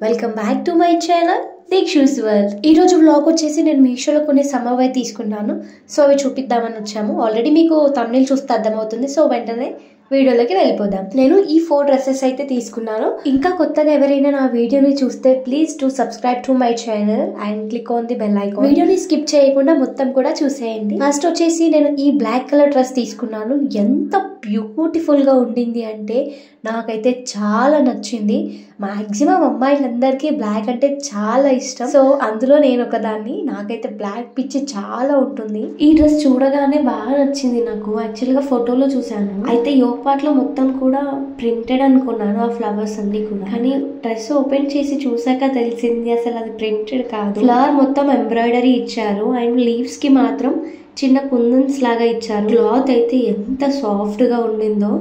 Welcome back to my channel Deekshu's world. ఈ రోజు vlog వచ్చేసి నేను మీషోలో కొన్ని సమ్మర్ వేర్ తీసుకున్నాను. సో అవి చూపిద్దామని వచ్చాము. ఆల్రెడీ మీకు థంబ్నెయిల్ చూస్తే అర్థమవుతుంది. సో వెంటనే వీడియోలోకి వెళ్ళిపోదాం. నేను ఈ 4 డ్రెస్సెస్ అయితే తీసుకున్నాను. ఇంకా కొత్తగా ఎవరైనా నా వీడియోని చూస్తే please to subscribe to my channel and click on the bell icon. వీడియోని స్కిప్ చేయకుండా మొత్తం కూడా చూసేయండి. ఫస్ట్ వచ్చేసి నేను ఈ బ్లాక్ కలర్ డ్రెస్ తీసుకున్నాను. ఎంత బ్యూటిఫుల్ గా ఉండింది అంటే నాకైతే చాలా నచ్చింది. మాక్సిమం అమ్మాయిలందరికీ బ్లాక్ అంటే చాలా ఇష్టం. సో అందులో నేను ఒకదాన్ని. నాకైతే బ్లాక్ పిచ్చి చాలా ఉంటుంది. ఈ డ్రెస్ చూడగానే బాగా నచ్చింది నాకు. యాక్చువల్ గా ఫోటోలో చూసాను. అయితే పార్ట్ లో మొత్తం కూడా ప్రింటెడ్ అనుకున్నాను, ఆ ఫ్లవర్స్ అన్ని కూడా. కానీ డ్రెస్ ఓపెన్ చేసి చూసాక తెలిసింది అసలు అది ప్రింటెడ్ కాదు. ఫ్లవర్ మొత్తం ఎంబ్రాయిడరీ ఇచ్చారు అండ్ లీవ్స్ కి మాత్రం చిన్న కుందన్స్ లాగా ఇచ్చారు. క్లాత్ అయితే ఎంత సాఫ్ట్ గా ఉండిందో,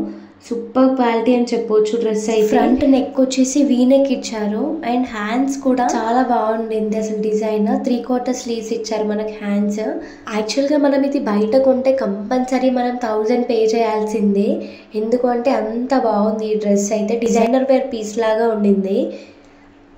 సూపర్ క్వాలిటీ అని చెప్పొచ్చు. డ్రెస్ అయితే ఫ్రంట్ నెక్ వచ్చేసి వీ నెక్ ఇచ్చారు అండ్ హ్యాండ్స్ కూడా చాలా బాగుండింది. అసలు డిజైన్ 3/4 స్లీవ్స్ ఇచ్చారు మనకి హ్యాండ్స్. యాక్చువల్ గా మనం ఇది బయట కొంటే కంపల్సరీ మనం 1000 పే చేయాల్సిందే. ఎందుకు అంటే అంత బాగుంది ఈ డ్రెస్ అయితే. డిజైనర్ వేర్ పీస్ లాగా ఉండింది.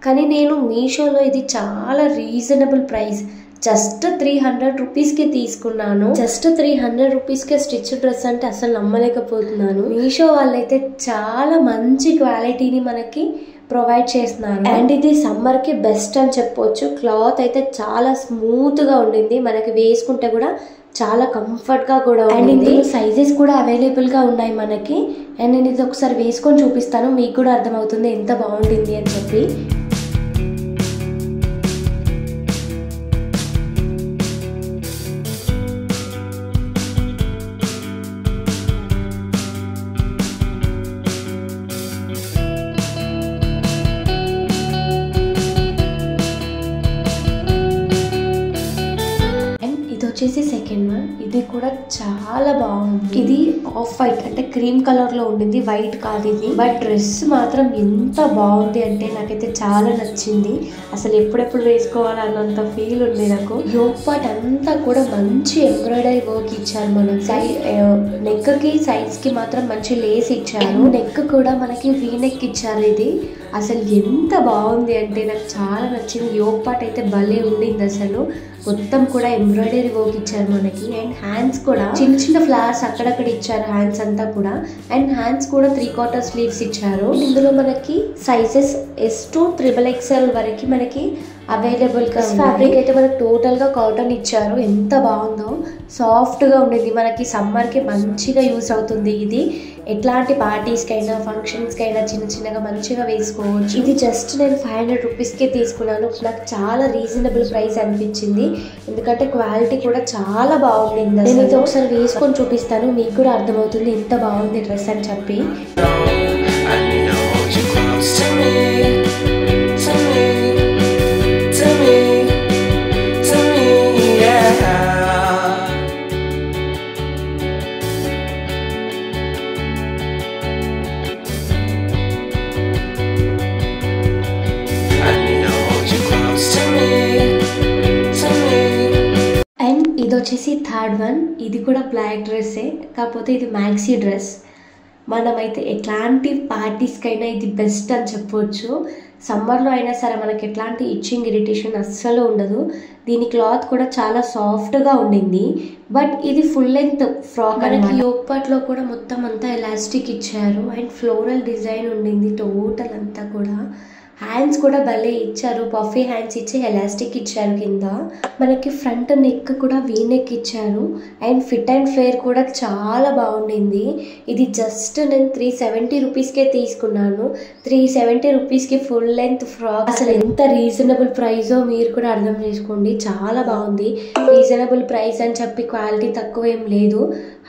కానీ నేను మీషోలో ఇది చాలా రీజనబుల్ ప్రైస్, జస్ట్ 300 రూపీస్కి తీసుకున్నాను. జస్ట్ 300 రూపీస్కే స్టిచ్ డ్రెస్ అంటే అసలు నమ్మలేకపోతున్నాను. మీషో వాళ్ళైతే చాలా మంచి క్వాలిటీని మనకి ప్రొవైడ్ చేస్తున్నారు అండ్ ఇది సమ్మర్కి బెస్ట్ అని చెప్పొచ్చు. క్లాత్ అయితే చాలా స్మూత్గా ఉండింది. మనకి వేసుకుంటే కూడా చాలా కంఫర్ట్గా కూడా ఉంది. అండ్ ఇందులో సైజెస్ కూడా అవైలబుల్గా ఉన్నాయి మనకి. అండ్ నేను ఇది ఒకసారి వేసుకొని చూపిస్తాను, మీకు కూడా అర్థమవుతుంది ఎంత బాగుంటుంది అని చెప్పి. వచ్చేసి సెకండ్ వన్. ఇది కూడా చాలా బాగుంది. ఇది ఆఫ్ వైట్ అంటే క్రీమ్ కలర్ లో ఉండింది, వైట్ కాదు ఇది. బట్ డ్రెస్ మాత్రం ఎంత బాగుంది అంటే నాకైతే చాలా నచ్చింది. అసలు ఎప్పుడెప్పుడు వేసుకోవాలి అన్నంత ఫీల్ ఉంది నాకు. యోక్ పార్ట్ అంతా కూడా మంచి ఎంబ్రాయిడరీ వర్క్ ఇచ్చారు. మనం నెక్ కి సైడ్స్ కి మాత్రం మంచి లేస్ ఇచ్చారు. నెక్ కూడా మనకి వీ నెక్ ఇచ్చారు. ఇది అసలు ఎంత బాగుంది అంటే నాకు చాలా నచ్చింది. యోక్ పార్ట్ అయితే భలే ఉండింది. అసలు మొత్తం కూడా ఎంబ్రాయిడరీ వర్క్ ఇచ్చారు మనకి. అండ్ హ్యాండ్స్ కూడా చిన్న చిన్న ఫ్లవర్స్ అక్కడక్కడ ఇచ్చారు హ్యాండ్స్ అంతా కూడా. అండ్ హ్యాండ్స్ కూడా 3/4 స్లీవ్స్ ఇచ్చారు. ఇందులో మనకి సైజెస్ S to XXL వరకు మనకి అవైలబుల్ గా. ఫ్యాబ్రిక్ అయితే మనకి టోటల్ గా కాటన్ ఇచ్చారు. ఎంత బాగుందో, సాఫ్ట్ గా ఉండేది. మనకి సమ్మర్ కి మంచిగా యూస్ అవుతుంది. ఇది ఎట్లాంటి పార్టీస్ కైనా ఫంక్షన్స్ కైనా చిన్న చిన్నగా మంచిగా వేసుకోవచ్చు. ఇది జస్ట్ నేను 500 రూపీస్కే తీసుకున్నాను. నాకు చాలా రీజనబుల్ ప్రైస్ అనిపించింది. ఎందుకంటే క్వాలిటీ కూడా చాలా బాగుంది. నేను ఇది ఒకసారి వేసుకొని చూపిస్తాను, మీకు కూడా అర్థమవుతుంది ఎంత బాగుంది డ్రెస్ అని చెప్పి. ఇది వచ్చేసి థర్డ్ వన్. ఇది కూడా బ్లాక్ డ్రెస్సే, కాకపోతే ఇది మ్యాక్సీ డ్రెస్. మనమైతే ఎట్లాంటి పార్టీస్కైనా ఇది బెస్ట్ అని చెప్పొచ్చు. సమ్మర్లో అయినా సరే మనకి ఎట్లాంటి ఇచ్చింగ్ ఇరిటేషన్ అస్సలు ఉండదు. దీని క్లాత్ కూడా చాలా సాఫ్ట్గా ఉండింది. బట్ ఇది ఫుల్ లెంత్ ఫ్రాక్. మనకి యోక్ పార్ట్లో కూడా మొత్తం అంతా ఎలాస్టిక్ ఇచ్చారు అండ్ ఫ్లోరల్ డిజైన్ ఉండింది టోటల్ అంతా కూడా. హ్యాండ్స్ కూడా భలే ఇచ్చారు, పఫీ హ్యాండ్స్ ఇచ్చి ఎలాస్టిక్ ఇచ్చారు కింద. మనకి ఫ్రంట్ నెక్ కూడా వీ నెక్ ఇచ్చారు అండ్ ఫిట్ అండ్ ఫ్లేర్ కూడా చాలా బాగుండింది. ఇది జస్ట్ నేను 370 రూపీస్కే తీసుకున్నాను. 370 రూపీస్కి ఫుల్ లెంత్ ఫ్రాక్. అసలు ఎంత రీజనబుల్ ప్రైజో మీరు కూడా అర్థం చేసుకోండి. చాలా బాగుంది. రీజనబుల్ ప్రైస్ అని చెప్పి క్వాలిటీ తక్కువ ఏం లేదు,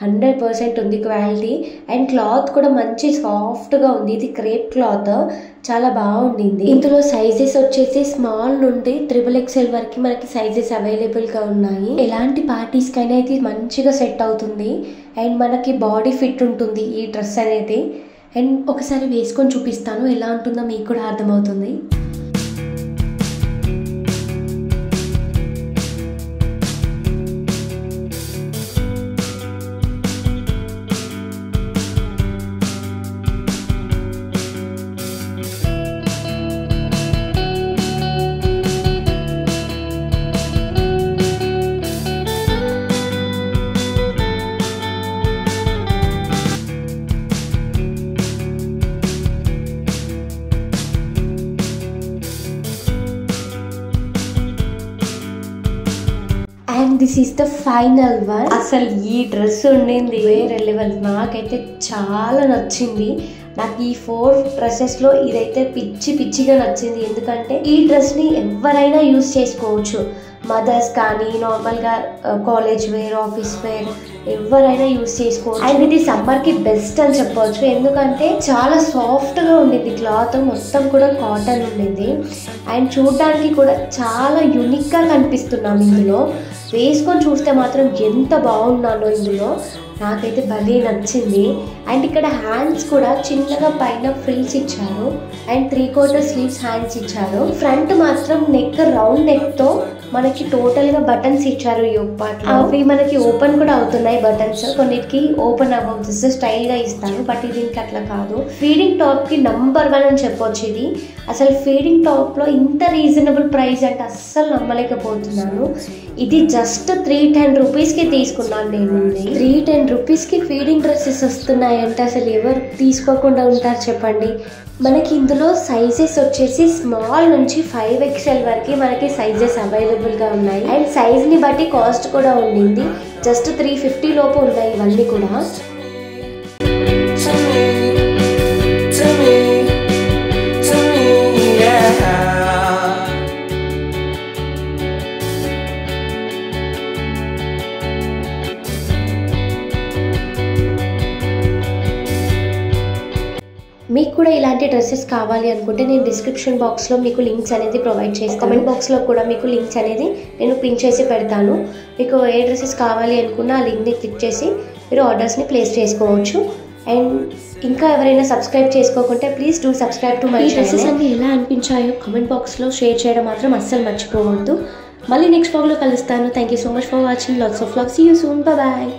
100% ఉంది క్వాలిటీ. అండ్ క్లాత్ కూడా మంచి సాఫ్ట్గా ఉంది. ఇది క్రేప్ క్లాత్, చాలా బాగుండింది. ఇందులో సైజెస్ వచ్చేసి స్మాల్ నుండి XXL వరకు మనకి సైజెస్ అవైలబుల్గా ఉన్నాయి. ఎలాంటి పార్టీస్కైనా ఇది మంచిగా సెట్ అవుతుంది అండ్ మనకి బాడీ ఫిట్ ఉంటుంది ఈ డ్రెస్ అనేది. అండ్ ఒకసారి వేసుకొని చూపిస్తాను, ఎలా ఉంటుందో మీకు కూడా అర్థమవుతుంది. And this is the final one. అసలు ఈ డ్రెస్ ఉండింది వేరే లెవెల్. నాకైతే చాలా నచ్చింది. నాకు ఈ 4 డ్రెస్సెస్లో ఇదైతే పిచ్చిగా నచ్చింది. ఎందుకంటే ఈ డ్రెస్ని ఎవరైనా యూజ్ చేసుకోవచ్చు. మదర్స్ కానీ నార్మల్గా కాలేజ్ వేర్, ఆఫీస్ వేర్ ఎవరైనా యూజ్ చేసుకోవచ్చు. అండ్ ఇది సమ్మర్కి బెస్ట్ అని చెప్పవచ్చు. ఎందుకంటే చాలా సాఫ్ట్గా ఉండింది. క్లాత్ మొత్తం కూడా కాటన్ ఉండింది. అండ్ చూడడానికి కూడా చాలా యూనిక్గా కనిపిస్తున్నాం ఇందులో. వేసుకొని చూస్తే మాత్రం ఎంత బాగున్నానో ఇందులో. నాకైతే భలే నచ్చింది. అండ్ ఇక్కడ హ్యాండ్స్ కూడా చిన్నగా పైన ఫ్రిల్స్ ఇచ్చారు. అండ్ 3/4 స్లీవ్స్ హ్యాండ్స్ ఇచ్చారు. ఫ్రంట్ మాత్రం నెక్ రౌండ్ నెక్తో మనకి టోటల్గా బటన్స్ ఇచ్చారు. ఈ పార్ట్ అవి మనకి ఓపెన్ కూడా అవుతున్నాయి బటన్స్. కొన్నిటికి ఓపెన్ అవ్వవు, జస్ట్ స్టైల్గా ఇస్తారు. బట్ ఇది ఇంకా అట్లా కాదు. ఫీడింగ్ టాప్కి నంబర్ 1 అని చెప్పొచ్చు ఇది. అసలు ఫీడింగ్ టాప్లో ఇంత రీజనబుల్ ప్రైస్ అంటే అస్సలు నమ్మలేకపోతున్నాను. ఇది జస్ట్ 310 రూపీస్కి తీసుకున్నాను నేను. 310 రూపీస్కి ఫీడింగ్ డ్రెస్సెస్ వస్తున్నాయంటే అసలు ఎవరు తీసుకోకుండా ఉంటారు చెప్పండి. మనకి ఇందులో సైజెస్ వచ్చేసి స్మాల్ నుంచి 5XL వరకు మనకి సైజెస్ అవైలబుల్గా ఉన్నాయి. అండ్ సైజ్ని బట్టి కాస్ట్ కూడా ఉండింది. జస్ట్ 350 లోపు ఉన్నాయి ఇవన్నీ కూడా. మీకు కూడా ఇలాంటి డ్రెస్సెస్ కావాలి అనుకుంటే నేను డిస్క్రిప్షన్ బాక్స్లో మీకు లింక్స్ అనేది ప్రొవైడ్ చేస్తాను. కామెంట్ బాక్స్లో కూడా మీకు లింక్స్ అనేది నేను పిన్ చేసి పెడతాను. మీకు ఏ డ్రెస్సెస్ కావాలి అనుకున్నా ఆ లింక్ని క్లిక్ చేసి మీరు ఆర్డర్స్ని ప్లేస్ చేసుకోవచ్చు. అండ్ ఇంకా ఎవరైనా సబ్స్క్రైబ్ చేసుకోకుంటే please do subscribe to my channel. Dresses అన్ని ఎలా అనిపించాయో కామెంట్ బాక్స్లో షేర్ చేయడం మాత్రం అస్సలు మర్చిపోవద్దు. మళ్ళీ నెక్స్ట్ వ్లాగ్లో కలుస్తాను. Thank you so much for watching. Lots of vlogs. See you soon. Bye.